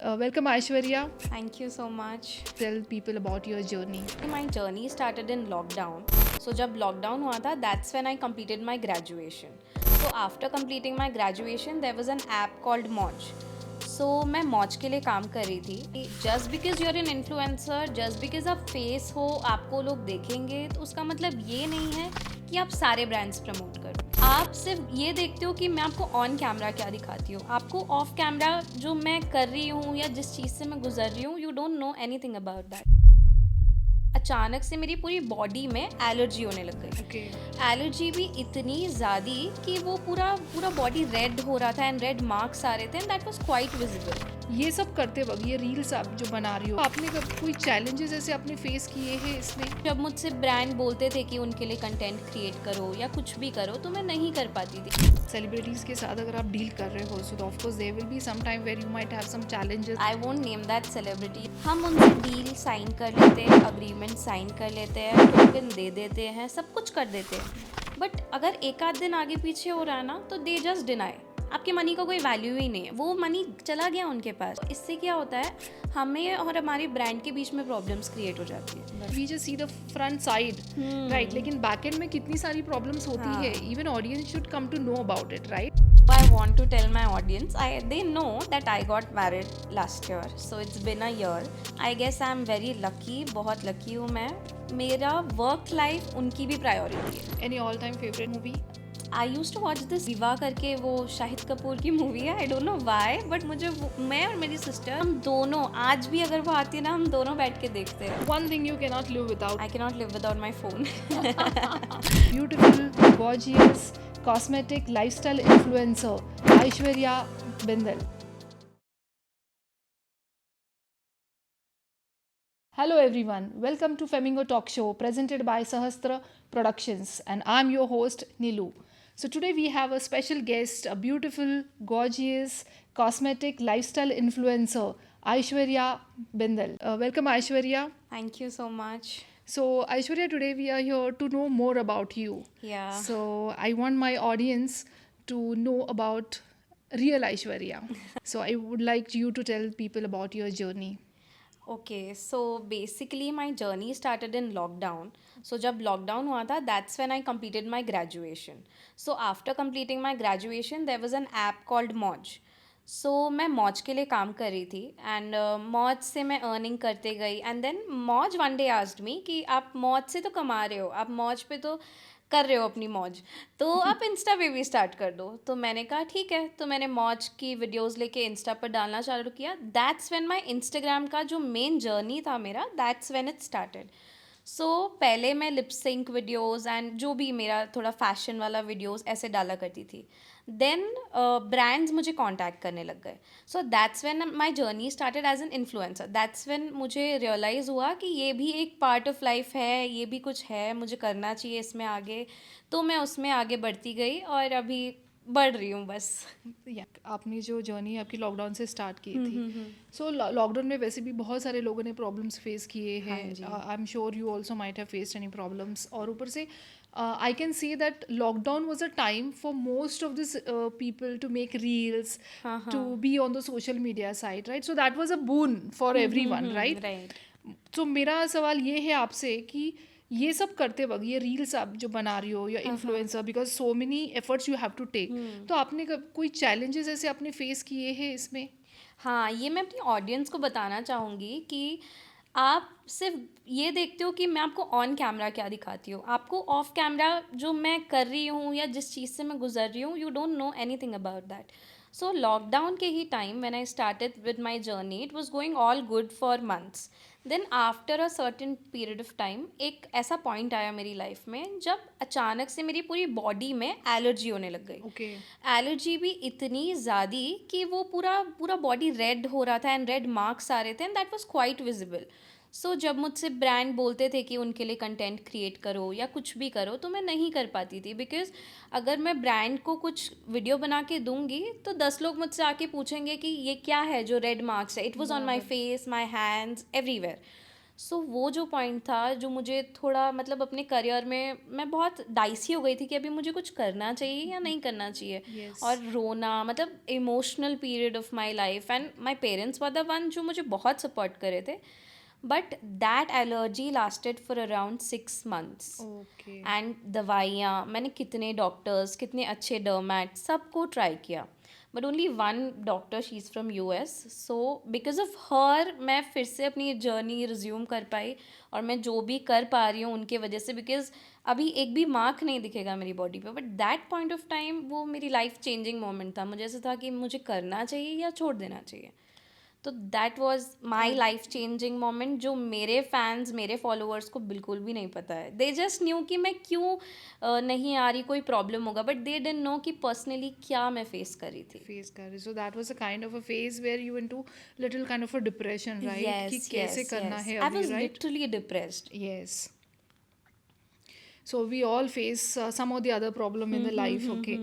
Welcome, Aishwarya. Thank you so much. Tell people about your journey. My journey started in lockdown. So जब lockdown हुआ था, that's when I completed my graduation. So after completing my graduation, there was an app called Moj. So मैं मौज के लिए काम कर रही थी. Just because you're an influencer, just because आप फेस हो, आपको लोग देखेंगे, तो उसका मतलब ये नहीं है कि आप सारे ब्रांड्स प्रमोट करो. आप सिर्फ ये देखते हो कि मैं आपको ऑन कैमरा क्या दिखाती हूँ. आपको ऑफ कैमरा जो मैं कर रही हूँ या जिस चीज़ से मैं गुजर रही हूँ, you don't know anything about that. अचानक से मेरी पूरी बॉडी में एलर्जी होने लग गई. Okay. एलर्जी भी इतनी ज़्यादा कि वो पूरा पूरा बॉडी रेड हो रहा था एंड रेड मार्क्स आ रहे थे and that was quite visible. ये सब करते वक्त ये रील्स आप जो बना रही हो, आपने कब कोई चैलेंजेस ऐसे आपने फेस किए हैं इसमें? जब मुझसे ब्रांड बोलते थे कि उनके लिए कंटेंट क्रिएट करो या कुछ भी करो तो मैं नहीं कर पाती थी. सेलिब्रिटीज के साथ अगर आप डील कर रहे हो, so of course there will be some time where you might have some challenges. I won't name that celebrity. हम उनसे डील साइन कर लेते हैं, अग्रीमेंट साइन कर लेते हैं, टोकन दे देते हैं, सब कुछ कर देते हैं. बट अगर एक आध दिन आगे पीछे हो रहा है ना तो दे जस्ट डिनाई. आपके मनी का कोई वैल्यू ही नहीं है, वो मनी चला गया उनके पास. इससे क्या होता है, हमें और हमारे ब्रांड के बीच में प्रॉब्लम्स क्रिएट हो जाती है. We just see the front side, right, लेकिन बैक एंड में कितनी सारी प्रॉब्लम्स होती है. Even audience should come to know about it, right? I want to tell my audience, they know that I got married last year, so it's been a year. I guess I'm very lucky, बहुत lucky हूँ मैं. मेरा work life उनकी भी priority है. Any all time favourite movie? I used to watch this विवाह करके, वो शाहिद कपूर की मूवी है. I don't know why, but मुझे मैं और मेरी सिस्टर, हम दोनों आज भी अगर वो आती है ना, हम दोनों बैठ के देखते हैं. One thing you can not live without. I cannot live without my phone. Beautiful, gorgeous, cosmetic lifestyle influencer Aishwarya Bindal. Hello everyone, welcome to Flamingo Talk Show presented by Sahastra Productions, and I'm your host Nilu. So today we have a special guest, a beautiful, gorgeous, cosmetic lifestyle influencer Aishwarya Bindal. Welcome Aishwarya. Thank you so much. So Aishwarya, today we are here to know more about you. Yeah. So I want my audience to know about real Aishwarya. So I would like you to tell people about your journey. Okay, so basically my journey started in lockdown. So जब lockdown हुआ था, that's when I completed my graduation. So after completing my graduation, there was an app called Moj. So मैं मौज के लिए काम कर रही थी एंड मौज से मैं अर्निंग करते गई एंड देन मौज वन डे आस्क्ड मी कि आप मौज से तो कमा रहे हो, आप मौज पे तो कर रहे हो अपनी मौज, तो आप इंस्टा पे भी स्टार्ट कर दो. तो मैंने कहा ठीक है, तो मैंने मौज की वीडियोस लेके इंस्टा पर डालना चालू किया. दैट्स व्हेन माय इंस्टाग्राम का जो मेन जर्नी था मेरा, दैट्स व्हेन इट स्टार्टेड. सो पहले मैं लिप सिंक वीडियोज़ एंड जो भी मेरा थोड़ा फैशन वाला वीडियोज़ ऐसे डाला करती थी. देन ब्रांड्स मुझे कांटेक्ट करने लग गए. So that's when my journey started as an influencer. That's when मुझे रियलाइज़ हुआ कि ये भी एक पार्ट ऑफ लाइफ है, ये भी कुछ है, मुझे करना चाहिए इसमें आगे. तो मैं उसमें आगे बढ़ती गई और अभी बढ़ रही हूँ बस. आपने जो जर्नी आपकी लॉकडाउन से स्टार्ट की थी, सो लॉकडाउन में वैसे भी बहुत सारे लोगों ने प्रॉब्लम्स फेस किए हैं. I am sure you also might have faced any problems. और ऊपर से I can say that lockdown was a time for most of this people to make reels, to be on the social media side, right? So that was a boon for everyone, right? Right. तो मेरा सवाल ये है आपसे कि ये सब करते वक्त ये रील्स आप जो बना रही हो या influencer, because so many efforts you have to take, तो आपने कोई चैलेंजेस ऐसे आपने फेस किए हैं इसमें? हाँ, ये मैं अपनी ऑडियंस को बताना चाहूँगी कि आप सिर्फ ये देखते हो कि मैं आपको ऑन कैमरा क्या दिखाती हूँ. आपको ऑफ कैमरा जो मैं कर रही हूँ या जिस चीज़ से मैं गुजर रही हूँ, you don't know anything about that. So lockdown के ही time when I started with my journey, it was going all good for months. Then after a certain period of time एक ऐसा पॉइंट आया मेरी लाइफ में जब अचानक से मेरी पूरी बॉडी में एलर्जी होने लग गई. ओके. एलर्जी भी इतनी ज़्यादा कि वो पूरा पूरा बॉडी रेड हो रहा था एंड रेड मार्क्स आ रहे थे and that was quite visible. So जब मुझसे ब्रांड बोलते थे कि उनके लिए कंटेंट क्रिएट करो या कुछ भी करो तो मैं नहीं कर पाती थी. बिकॉज अगर मैं ब्रांड को कुछ वीडियो बना के दूंगी तो 10 लोग मुझसे आके पूछेंगे कि ये क्या है जो रेड मार्क्स है. It was on my face, my hands, everywhere. So वो जो पॉइंट था जो मुझे थोड़ा मतलब अपने करियर में मैं बहुत डाइसी हो गई थी कि अभी मुझे कुछ करना चाहिए या नहीं करना चाहिए, यस। और रोना मतलब emotional period of my life, and my parents were the one जो मुझे बहुत सपोर्ट करे थे, but that allergy lasted for around 6 months। Okay. And दवाइयाँ मैंने कितने डॉक्टर्स, कितने अच्छे डर्मैट सबको ट्राई किया, but only one doctor, she is from US। So because of her मैं फिर से अपनी जर्नी रिज्यूम कर पाई, और मैं जो भी कर पा रही हूँ उनके वजह से, बिकॉज अभी एक भी मार्क नहीं दिखेगा मेरी बॉडी पे, but that point of time वो मेरी लाइफ चेंजिंग मोमेंट था। मुझे ऐसा था कि मुझे करना चाहिए या छोड़ देना चाहिए। तो that was my life changing moment, जो मेरे फैंस, मेरे फॉलोअर्स को बिल्कुल भी नहीं पता है। दे जस्ट न्यू कि मैं क्यों नहीं आ रही, कोई प्रॉब्लम होगा, बट दे डिडंट नो कि पर्सनली क्या मैं फेस कर रही थी। फेस कर रहे, so that was a kind of a phase where you into little kind of a depression, right? कि Yes, कैसे yes, करना yes. है I अभी, was right? literally depressed. Yes. So we all face some or the other problem in the life, okay?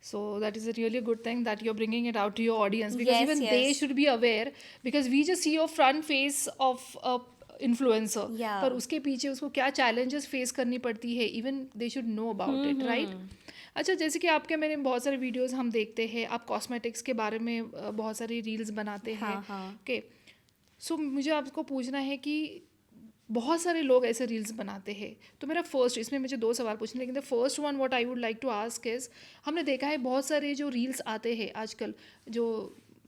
So that is a really good thing that you're bringing it out to your audience, because Yes, even they yes. should be aware, because we just see your front face of a influencer, पर Yeah. उसके पीछे उसको क्या challenges face करनी पड़ती है, even they should know about it, right? अच्छा, जैसे कि आपके मैंने बहुत सारे वीडियोस हम देखते हैं, आप कॉस्मेटिक्स के बारे में बहुत सारी रील्स बनाते हैं, हाँ हाँ ओके? सो मुझे आपको पूछना है कि बहुत सारे लोग ऐसे रील्स बनाते हैं, तो मेरा फर्स्ट, इसमें मुझे 2 सवाल पूछने, लेकिन the first one what I would like to ask is, हमने देखा है बहुत सारे जो रील्स आते हैं आजकल, जो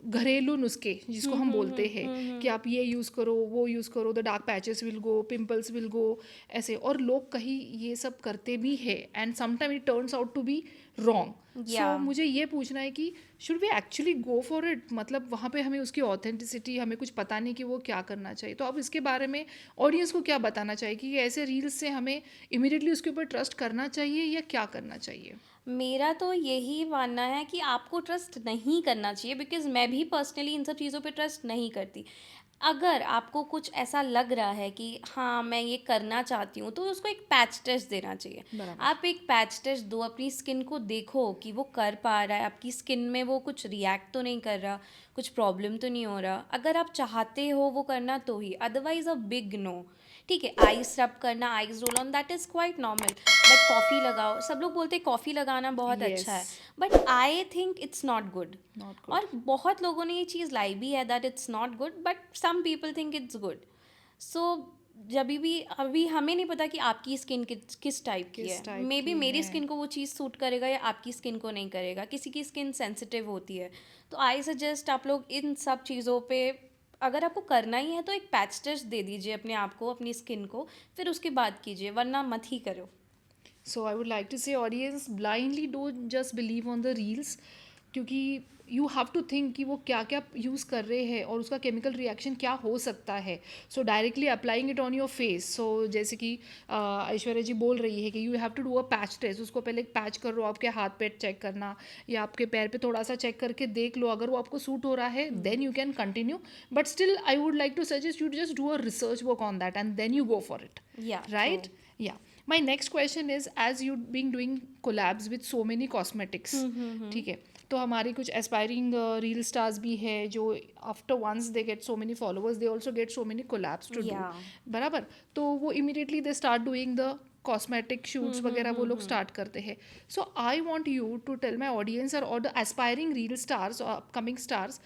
घरेलू नुस्खे जिसको हम बोलते हैं कि आप ये यूज़ करो, वो यूज़ करो, the dark patches will go, pimples will go, ऐसे, और लोग कहीं ये सब करते भी है, and sometime it turns out to be wrong. So Yeah. मुझे ये पूछना है कि should we actually go for it, मतलब वहाँ पे हमें उसकी ऑथेंटिसिटी, हमें कुछ पता नहीं कि वो क्या करना चाहिए, तो आप इसके बारे में ऑडियंस को क्या बताना चाहिए कि ऐसे रील्स से हमें इमीडिएटली उसके ऊपर ट्रस्ट करना चाहिए या क्या करना चाहिए? मेरा तो यही मानना है कि आपको ट्रस्ट नहीं करना चाहिए, बिकॉज मैं भी पर्सनली इन सब चीज़ों पे ट्रस्ट नहीं करती। अगर आपको कुछ ऐसा लग रहा है कि हाँ मैं ये करना चाहती हूँ, तो उसको एक पैच टेस्ट देना चाहिए। बराबर। आप एक पैच टेस्ट दो, अपनी स्किन को देखो कि वो कर पा रहा है, आपकी स्किन में वो कुछ रिएक्ट तो नहीं कर रहा, कुछ प्रॉब्लम तो नहीं हो रहा। अगर आप चाहते हो वो करना तो ही, अदरवाइज अ बिग नो। ठीक है, आइस रब करना, ice roll on, that is quite normal, but coffee लगाओ, सब लोग बोलते हैं कॉफ़ी लगाना बहुत अच्छा है, Yes. But I think it's not good. Not good. और बहुत लोगों ने ये चीज़ लाई भी है that it's not good, but some people think it's good. So जब भी, अभी हमें नहीं पता कि आपकी स्किन किस टाइप की किस है, टाइप मे बी की मेरी है? स्किन को वो चीज़ सूट करेगा या आपकी स्किन को नहीं करेगा, किसी की स्किन सेंसिटिव होती है। तो आई सजेस्ट आप लोग इन सब चीज़ों पे, अगर आपको करना ही है तो एक पैच टेस्ट दे दीजिए अपने आप को, अपनी स्किन को, फिर उसके बाद कीजिए, वरना मत ही करो। सो आई वुड लाइक टू से audience, blindly don't just believe on the reels, क्योंकि यू हैव टू थिंक कि वो क्या क्या यूज़ कर रहे हैं और उसका केमिकल रिएक्शन क्या हो सकता है। So directly applying it on your face, so जैसे कि ऐश्वर्या जी बोल रही है कि you have to do a patch test, उसको पहले एक पैच करो, आपके हाथ पे चेक करना या आपके पैर पे थोड़ा सा चेक करके देख लो, अगर वो आपको सूट हो रहा है then you can continue, but still I would like to suggest you just do a research work on that and then you go for it, या right? Yeah. My next question is, as you being doing collabs with so many cosmetics, ठीक है, तो हमारी कुछ aspiring reel stars भी है जो after once they get so many followers, they also get so many collabs to do, Yeah. बराबर? तो वो immediately they start doing the cosmetic shoots वगैरह वो लोग स्टार्ट करते हैं। So I want you to tell my audience और the aspiring reel stars और अपकमिंग स्टार्स,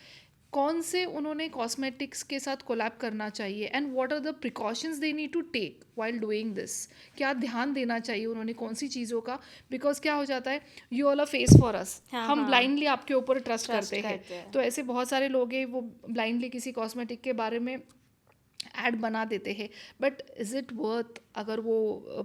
कौन से उन्होंने कॉस्मेटिक्स के साथ कोलैब करना चाहिए and what are the precautions they need to take while doing this, क्या ध्यान देना चाहिए उन्होंने कौन सी चीज़ों का, बिकॉज क्या हो जाता है, you all a face for us, हाँ, हम हाँ। ब्लाइंडली आपके ऊपर ट्रस्ट Trust करते हैं, करते हैं। तो ऐसे बहुत सारे लोग हैं वो ब्लाइंडली किसी कॉस्मेटिक के बारे में ऐड बना देते हैं, बट इज़ इट वर्थ, अगर वो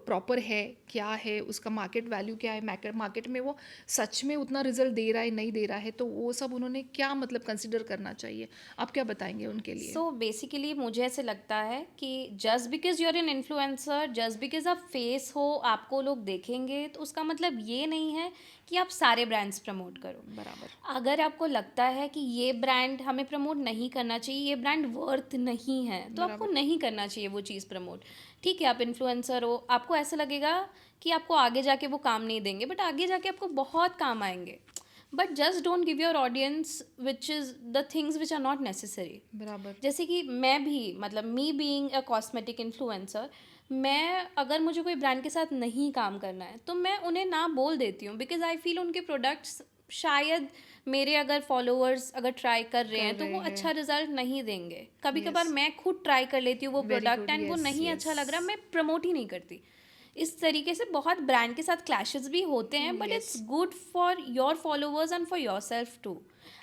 प्रॉपर है, क्या है उसका मार्केट वैल्यू, क्या है मार्केट में, वो सच में उतना रिजल्ट दे रहा है नहीं दे रहा है, तो वो सब उन्होंने क्या मतलब कंसिडर करना चाहिए, आप क्या बताएंगे उनके लिए? सो बेसिकली मुझे ऐसे लगता है कि just because you are an influencer, just because आप फेस हो, आपको लोग देखेंगे, तो उसका मतलब ये नहीं है कि आप सारे ब्रांड्स प्रमोट करो। बराबर। अगर आपको लगता है कि ये ब्रांड हमें प्रमोट नहीं करना चाहिए, ये ब्रांड वर्थ नहीं है, तो आपको बराबर। नहीं करना चाहिए वो चीज़ प्रमोट। ठीक है, आप इन्फ्लुएंसर हो, आपको ऐसा लगेगा कि आपको आगे जाके वो काम नहीं देंगे, बट आगे जाके आपको बहुत काम आएंगे। But just don't give your audience which is the things which are not necessary. बराबर. जैसे कि मैं भी मतलब me being a cosmetic influencer, मैं अगर मुझे कोई ब्रांड के साथ नहीं काम करना है तो मैं उन्हें ना बोल देती हूँ, बिकॉज आई फील उनके प्रोडक्ट्स शायद मेरे अगर फॉलोअर्स अगर ट्राई कर रहे कर हैं तो रहे वो हैं. अच्छा रिजल्ट नहीं देंगे. कभी कभार Yes. मैं खुद ट्राई कर लेती हूँ वो Very प्रोडक्ट good. एंड वो Yes, नहीं अच्छा लग रहा, yes. मैं प्रमोट ही नहीं करती. इस तरीके से बहुत ब्रांड के साथ क्लैशेस भी होते हैं, but Yes. It's good for your followers and for your self too.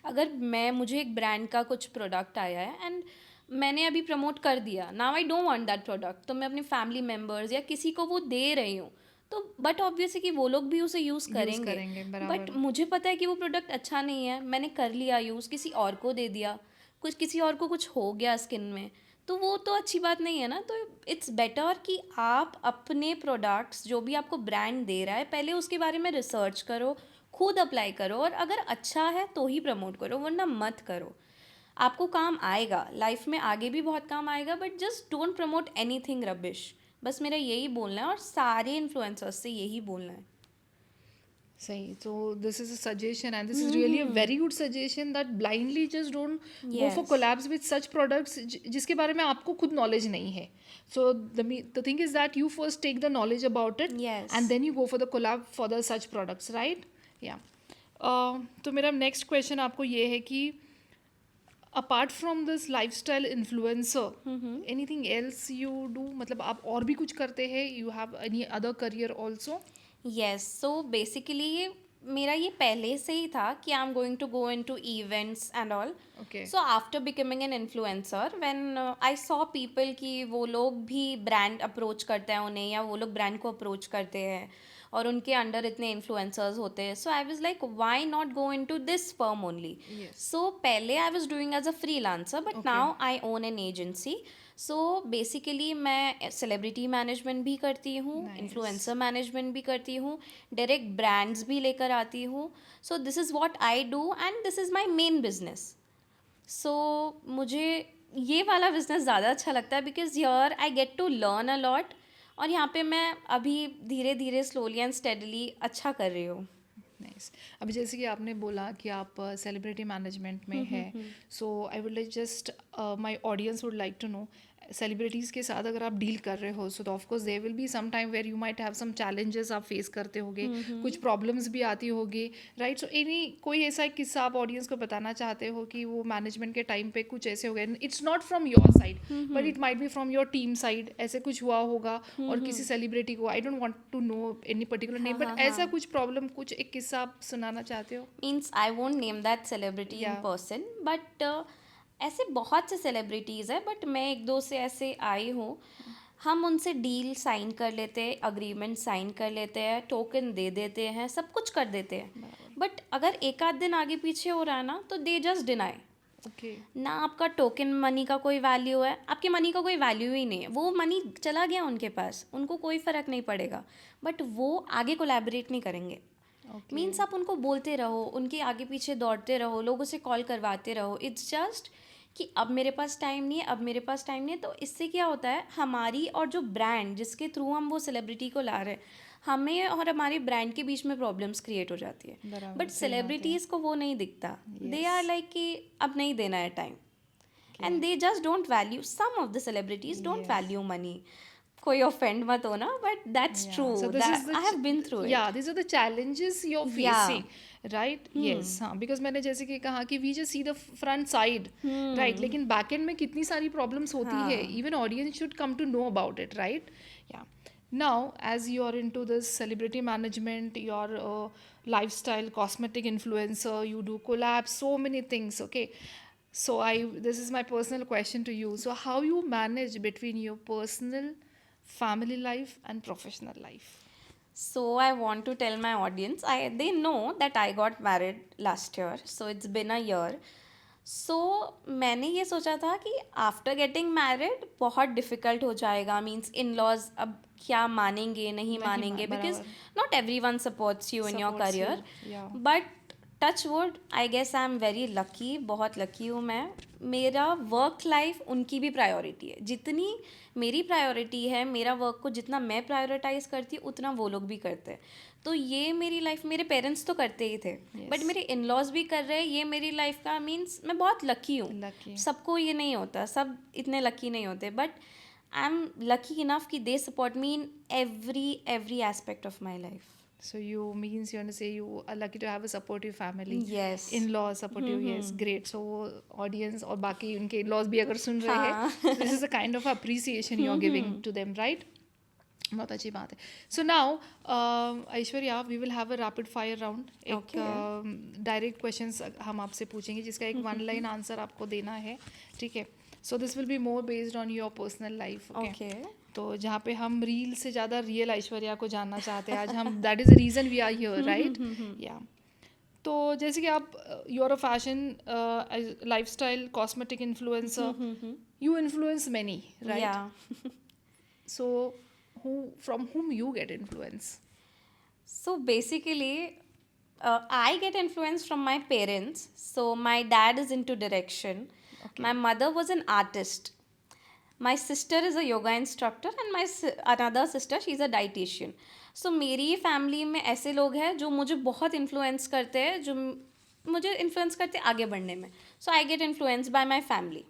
अगर मुझे एक ब्रांड का कुछ प्रोडक्ट आया है एंड मैंने अभी प्रमोट कर दिया, now I don't want that product, तो मैं अपने फैमिली मेम्बर्स या किसी को वो दे रही हूँ, तो बट ऑब्वियसली कि वो लोग भी उसे यूज़ यूज़ करेंगे. करेंगे. बट बराबर. मुझे पता है कि वो प्रोडक्ट अच्छा नहीं है, मैंने कर लिया यूज़, किसी और को दे दिया, कुछ किसी और को कुछ हो गया स्किन में, तो वो तो अच्छी बात नहीं है ना. तो इट्स बेटर कि आप अपने प्रोडक्ट्स जो भी आपको ब्रांड दे रहा है पहले उसके बारे में रिसर्च करो, खुद अप्लाई करो, और अगर अच्छा है तो ही प्रमोट करो, वरना मत करो. आपको काम आएगा, लाइफ में आगे भी बहुत काम आएगा, but just don't promote anything rubbish. बस मेरा यही बोलना है और सारे इन्फ्लुएंसर्स से यही बोलना है. सही. So this is a suggestion, and this is really a very good suggestion that blindly just don't go for Yes. collabs with such products जिसके बारे में आपको खुद knowledge नहीं है. So the thing is that you first take the knowledge about it, Yes. and then you go for the collab for the such products, right? Yeah. तो मेरा next question आपको ये है कि apart from this lifestyle influencer, anything else you do? मतलब आप और भी कुछ करते हैं? You have any other career also? Yes, so basically मेरा ये पहले से ही था कि I am going to go in to events and all. Okay. So after becoming an influencer when I saw people कि वो लोग भी ब्रांड अप्रोच करते हैं उन्हें, या वो लोग ब्रांड को अप्रोच करते हैं और उनके अंडर इतने इन्फ्लुएंसर्स होते हैं, so I was like why not go into this firm only. Yes. So पहले I was doing as a freelancer, but Okay. Now I own an agency. So basically मैं celebrity management भी करती हूँ, Nice. Influencer management भी करती हूँ, direct brands भी लेकर आती हूँ. So this is what I do and this is my main business. So मुझे ये वाला बिजनेस ज़्यादा अच्छा लगता है because here I get to learn a lot, और यहाँ पे मैं अभी धीरे धीरे स्लोली एंड स्टेडली अच्छा कर रही हूँ. नाइस. अभी जैसे कि आपने बोला कि आप सेलिब्रिटी मैनेजमेंट में है, so I would like just my audience would like to know, celebrities के साथ अगर आप डील कर रहे हो, सो तो of course there will be some time where you might have some challenges आप फेस करते होगे, कुछ प्रॉब्लम्स भी आती होगी, राइट? सो एनी कोई ऐसा एक किस्सा आप ऑडियंस को बताना चाहते हो कि वो मैनेजमेंट के टाइम पे कुछ ऐसे हो गए, it's not from your side but it might be from your team side, ऐसे कुछ हुआ होगा, और किसी सेलिब्रिटी को, I don't want to know any particular name, but ऐसा कुछ प्रॉब्लम, कुछ एक किस्सा आप सुनाना चाहते हो? Means I won't name that celebrity in Yeah. Person, but ऐसे बहुत से सेलिब्रिटीज़ है, बट मैं एक दो से ऐसे आई हूँ. हम उनसे डील साइन कर लेते हैं, अग्रीमेंट साइन कर लेते हैं, टोकन दे देते हैं, सब कुछ कर देते हैं, बट अगर एक आध दिन आगे पीछे हो रहा है ना तो दे जस्ट डिनाई. ओके. ना आपका टोकन मनी का कोई वैल्यू है, आपके मनी का कोई वैल्यू ही नहीं है, वो मनी चला गया उनके पास, उनको कोई फ़र्क नहीं पड़ेगा, बट वो आगे कोलैबोरेट नहीं करेंगे. मीन्स आप उनको बोलते रहो, उनके आगे पीछे दौड़ते रहो, लोगों से कॉल करवाते रहो, इट्स जस्ट कि अब मेरे पास टाइम नहीं है, अब मेरे पास टाइम नहीं है. तो इससे क्या होता है, हमारी और जो ब्रांड जिसके थ्रू हम वो सेलिब्रिटी को ला रहे हैं, हमें और हमारे ब्रांड के बीच में प्रॉब्लम्स क्रिएट हो जाती है. बराबर, बट सही बात है. सेलिब्रिटीज़ को वो नहीं दिखता, दे आर लाइक कि अब नहीं देना है time, and they just don't value, some of the celebrities don't value money. कोई ऑफेंड मत हो ना, but that's true, So this is the I have been through it. yeah, these are the challenges you're Yeah. facing, right? Yes, हाँ, because मैंने जैसे कि कहा कि we just see the front side, right? लेकिन back end में कितनी सारी problems होती है, even audience should come to know about it, right? Yeah. Now, as you are into this celebrity management, your lifestyle, cosmetic influencer, you do collabs, so many things, okay? So this is my personal question to you. So how you manage between your personal, family life and professional life? So I want to tell my audience, they know that I got married last year, so it's been a year. So मैंने ये सोचा था कि after getting married बहुत difficult हो जाएगा, means in laws अब क्या मानेंगे नहीं मानेंगे, because not every one supports you in your Supports you, career. yeah. But touch wood, I guess I am very lucky, बहुत लकी हूँ मैं. मेरा वर्क लाइफ उनकी भी प्रायोरिटी है. जितनी मेरी प्रायोरिटी है, मेरा वर्क को जितना मैं प्रायोरिटाइज करती हूँ उतना वो लोग भी करते हैं. तो ये मेरी लाइफ, मेरे पेरेंट्स तो करते ही थे, बट मेरे इन लॉज भी कर रहे हैं. ये मेरी लाइफ का मीन्स मैं बहुत लकी हूँ. Lucky. सबको ये नहीं होता, सब इतने लकी नहीं होते, but I am lucky enough कि they support me in every aspect of my life. So you means you want to say you are lucky to have a supportive family. Yes. In-laws supportive, yes, great. So audience और बाकी उनके in-laws भी अगर सुन रहे हैं, so this is a kind of appreciation you're giving to them, right? बहुत अच्छी बात है. So now, Aishwarya, we will have a rapid fire round. एक direct questions हम आपसे पूछेंगे जिसका एक one line answer आपको देना है, ठीक है? So this will be more based on your personal life. Okay. तो जहाँ पे हम रील से ज़्यादा रियल ऐश्वर्या को जानना चाहते हैं आज हम, that is the reason we are here, right? या तो जैसे कि आप you are a fashion lifestyle cosmetic influencer, you influence many, right? So from whom you get influence? So basically, I get influence from my parents. So my dad is into direction. My mother was an artist. My sister is a yoga instructor and my another sister, she's a dietitian. So मेरी family में ऐसे लोग हैं जो मुझे बहुत influence करते हैं, जो मुझे इन्फ्लुएंस करते हैं आगे बढ़ने में. So I get influenced by my family.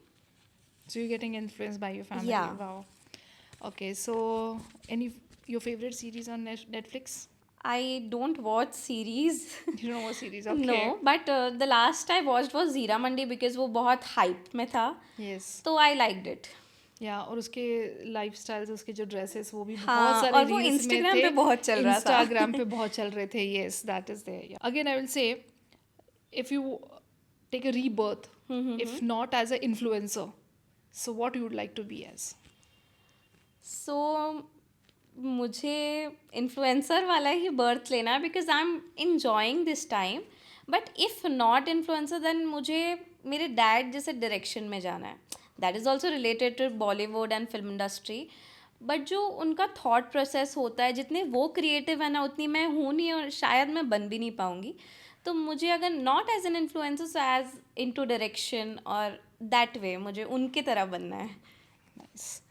So you're getting influenced by your family. Yeah. Wow. Okay, so your favorite series on Netflix? I don't watch series. You don't watch series, okay. No, but the last I watched was Zeera Mandi because वो बहुत hype में था. Yes. तो I liked it. या और उसके lifestyles, उसके जो ड्रेसेस वो भी हाँ, बहुत सारे और वो रील्स में Instagram थे, पे बहुत चल रहा था. इंस्टाग्राम पे बहुत चल रहे थे. Yes, that is there. Again I will say, if you take a rebirth, if not as an influencer, so what you would like to be as? So मुझे इन्फ्लुएंसर वाला ही बर्थ लेना है because I am enjoying this time. But if not influencer then मुझे मेरे dad जैसे direction में जाना है. That is also related to Bollywood and film industry. But जो उनका थॉट प्रोसेस होता है, जितने वो क्रिएटिव है ना, उतनी मैं हूँ नहीं और शायद मैं बन भी नहीं पाऊँगी. तो मुझे अगर not as an influencer, so as in to direction और दैट वे मुझे उनकी तरह बनना है. Nice.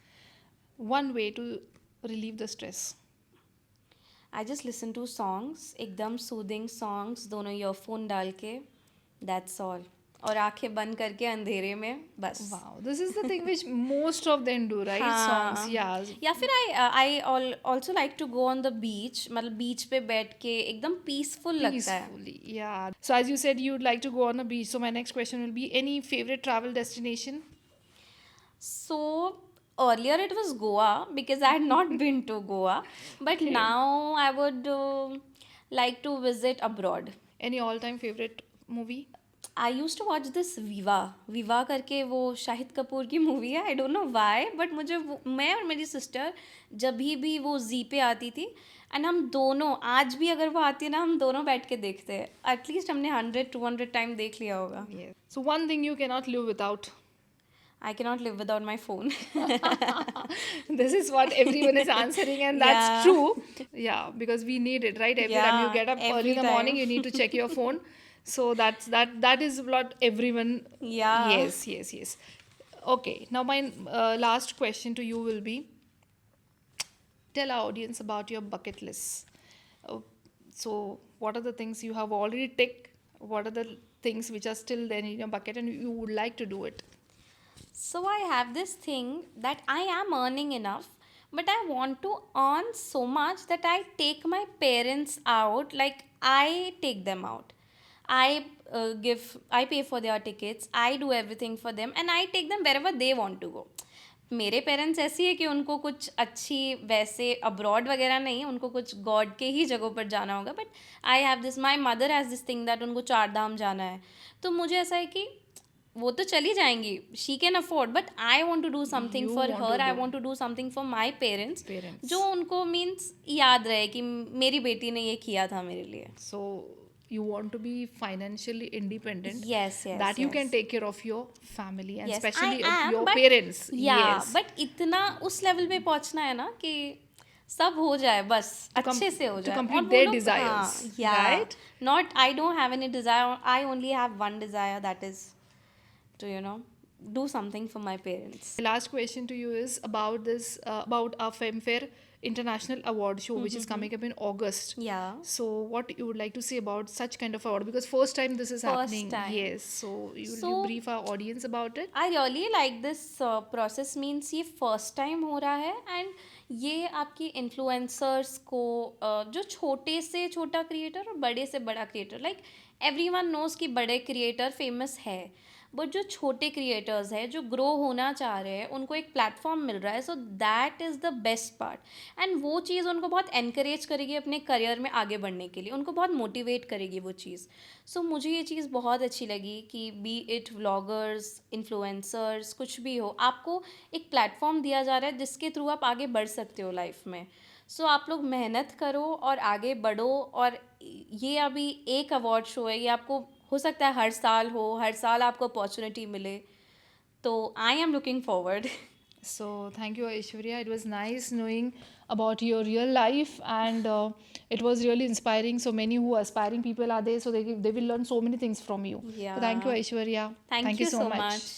One way to relieve the stress? I just listen to songs, एकदम सूदिंग सॉन्ग्स, दोनों ईयरफोन डाल के, दैट्स ऑल. और आंखें बंद करके अंधेरे में बस. Wow, this is the thing which most of them do, right? Songs, yeah. या फिर I also like to go on the beach, मतलब बीच पे बैठ के एकदम पीसफुल लगता है. Peacefully, yeah. So as you said, you'd like to go on a beach. So my next question will be, any favorite travel destination? So earlier it was Goa because I had not been to Goa, but now I would like to visit abroad. Any all-time favorite movie? I used to watch this विवा करके, वो शाहिद कपूर की movie है. I don't know why, but मुझे मैं और मेरी sister जब भी वो जी पे आती थी, एंड हम दोनों आज भी अगर वो आती है ना, हम दोनों बैठ के देखते हैं. एटलीस्ट हमने 100-200 टाइम देख लिया होगा. Yes. So one thing you cannot live without? I cannot live without my phone. This is what everyone is answering, and that's true. Yeah, because we need it, right? Every time you get up early in the morning, you need to check your phone. So that is what everyone. Yeah. Yes. Okay. Now my last question to you will be, tell our audience about your bucket list. So what are the things you have already ticked? What are the things which are still there in your bucket and you would like to do it? So I have this thing that I am earning enough, but I want to earn so much that I take my parents out, like I take them out. I pay for their tickets, I do everything for them and I take them wherever they want to go. मेरे parents ऐसी है कि उनको कुछ अच्छी वैसे abroad वगैरह नहीं, उनको कुछ गॉड के ही जगहों पर जाना होगा. But I have this, my mother has this thing that उनको 4 धाम जाना है. तो मुझे ऐसा है कि वो तो चली जाएंगी, she can afford, but I want to do something for her, I want to do something for my parents, जो उनको मीन्स याद रहे कि मेरी बेटी ने ये किया था मेरे लिए. So you want to be financially independent. Yes, that you can take care of your family and Yes, especially I am, your but- parents. Yeah, Yes. But इतना उस लेवल पे पहुंचना है ना कि सब हो जाए बस com- अच्छे से हो to जाए complete और वो their लोग desires, या right? Not I don't have any desire I only have one desire that is to do something for my parents. The last question to you is about this about our Filmfare International Award show, which is coming up in August. Yeah. So, what you would like to say about such kind of award? Because first time this is First happening. time. Yes. So, you will you So brief our audience about it? I really like this process means ये first time हो रहा है and ये आपकी influencers को जो छोटे से छोटा क्रिएटर और बड़े से बड़ा creator like every one knows कि बड़े क्रिएटर फेमस है बट जो छोटे क्रिएटर्स हैं जो ग्रो होना चाह रहे हैं उनको एक प्लेटफॉर्म मिल रहा है so that is the best part and वो चीज़ उनको बहुत एनकरेज करेगी अपने करियर में आगे बढ़ने के लिए उनको बहुत मोटिवेट करेगी वो चीज़ सो मुझे ये चीज़ बहुत अच्छी लगी कि बी इट व्लॉगर्स इन्फ्लुएंसर्स कुछ भी हो आपको एक प्लेटफॉर्म दिया जा रहा है जिसके थ्रू आप आगे बढ़ सकते हो लाइफ में सो आप लोग मेहनत करो और आगे बढ़ो और ये अभी एक अवार्ड शो है ये आपको हो सकता है हर साल आपको अपॉर्चुनिटी मिले तो I am looking forward So, thank you, Aishwarya. It was nice knowing about your real life, and it was really inspiring. So many who aspiring people are there, so they will learn so many things from you. So, thank you, Yeah. Aishwarya. Thank you so so much. much.